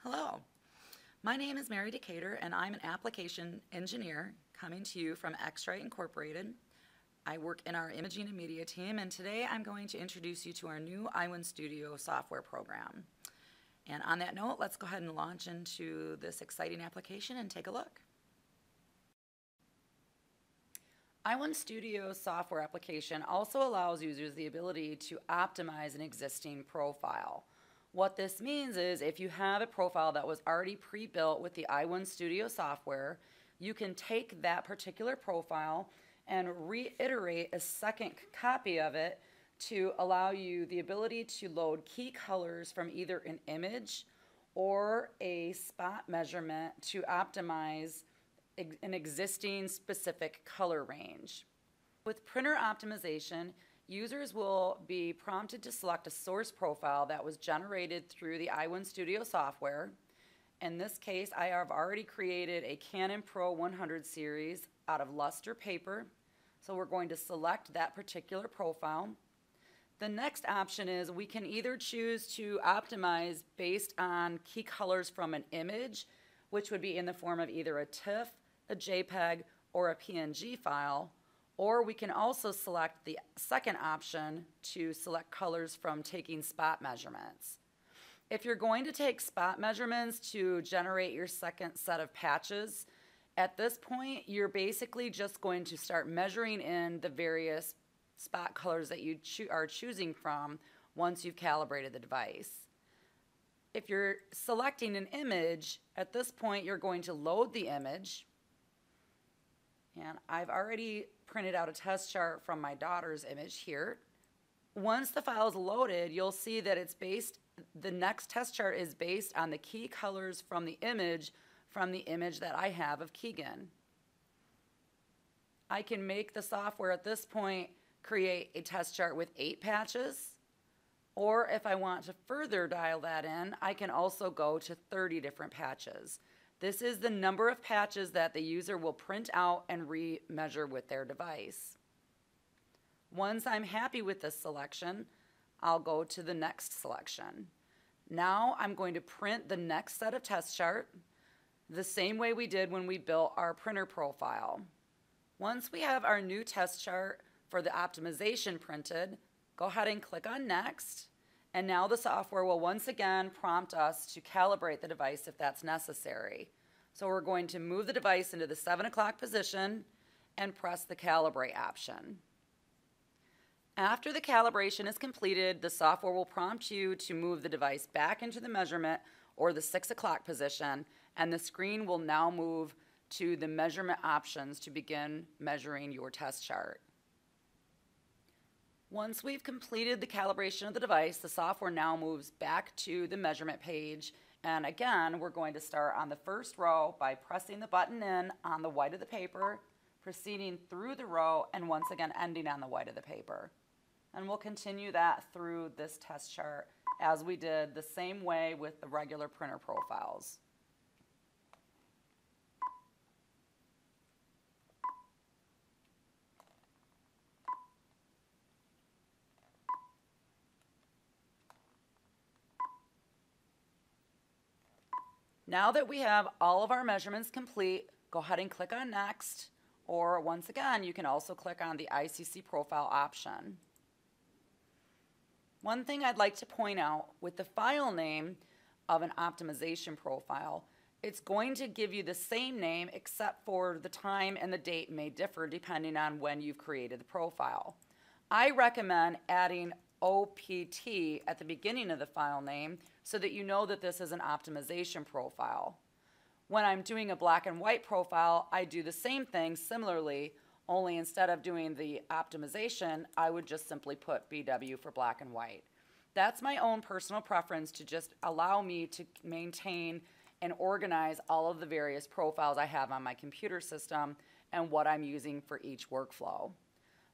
Hello, my name is Mary Decatur and I'm an application engineer coming to you from X-Rite Incorporated. I work in our imaging and media team, and today I'm going to introduce you to our new i1Studio software program. And on that note, let's go ahead and launch into this exciting application and take a look. i1Studio software application also allows users the ability to optimize an existing profile. What this means is if you have a profile that was already pre-built with the i1Studio software, you can take that particular profile and reiterate a second copy of it to allow you the ability to load key colors from either an image or a spot measurement to optimize an existing specific color range. With printer optimization, users will be prompted to select a source profile that was generated through the i1Studio software. In this case, I have already created a Canon Pro 100 series out of luster paper. So we're going to select that particular profile. The next option is we can either choose to optimize based on key colors from an image, which would be in the form of either a TIFF, a JPEG, or a PNG file, or we can also select the second option to select colors from taking spot measurements. If you're going to take spot measurements to generate your second set of patches, at this point, you're basically just going to start measuring in the various spot colors that you are choosing from once you've calibrated the device. If you're selecting an image, at this point, you're going to load the image. And I've already printed out a test chart from my daughter's image here. Once the file is loaded, you'll see that the next test chart is based on the key colors from the image that I have of Keegan. I can make the software at this point create a test chart with 8 patches, or if I want to further dial that in, I can also go to 30 different patches. This is the number of patches that the user will print out and re-measure with their device. Once I'm happy with this selection, I'll go to the next selection. Now I'm going to print the next set of test chart the same way we did when we built our printer profile. Once we have our new test chart for the optimization printed, go ahead and click on Next, and now the software will once again prompt us to calibrate the device if that's necessary. So we're going to move the device into the 7 o'clock position and press the Calibrate option. After the calibration is completed, the software will prompt you to move the device back into the measurement or the 6 o'clock position, and the screen will now move to the measurement options to begin measuring your test chart. Once we've completed the calibration of the device, the software now moves back to the measurement page, and again, we're going to start on the first row by pressing the button in on the white of the paper, proceeding through the row, and once again ending on the white of the paper. And we'll continue that through this test chart as we did the same way with the regular printer profiles. Now that we have all of our measurements complete, go ahead and click on Next, or once again, you can also click on the ICC profile option. One thing I'd like to point out, with the file name of an optimization profile, it's going to give you the same name except for the time and the date may differ depending on when you've created the profile. I recommend adding OPT at the beginning of the file name so that you know that this is an optimization profile. When I'm doing a black and white profile, I do the same thing similarly, only instead of doing the optimization, I would just simply put BW for black and white. That's my own personal preference to just allow me to maintain and organize all of the various profiles I have on my computer system and what I'm using for each workflow.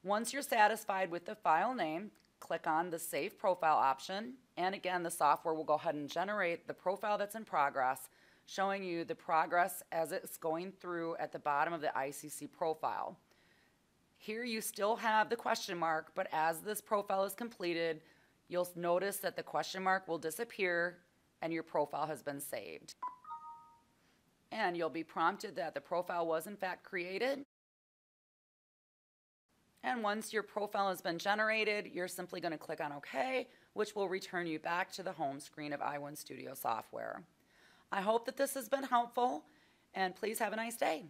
Once you're satisfied with the file name, click on the Save Profile option, and again, the software will go ahead and generate the profile that's in progress, showing you the progress as it's going through at the bottom of the ICC profile. Here you still have the question mark, but as this profile is completed, you'll notice that the question mark will disappear and your profile has been saved. And you'll be prompted that the profile was in fact created. And once your profile has been generated, you're simply going to click on OK, which will return you back to the home screen of i1Studio software. I hope that this has been helpful, and please have a nice day.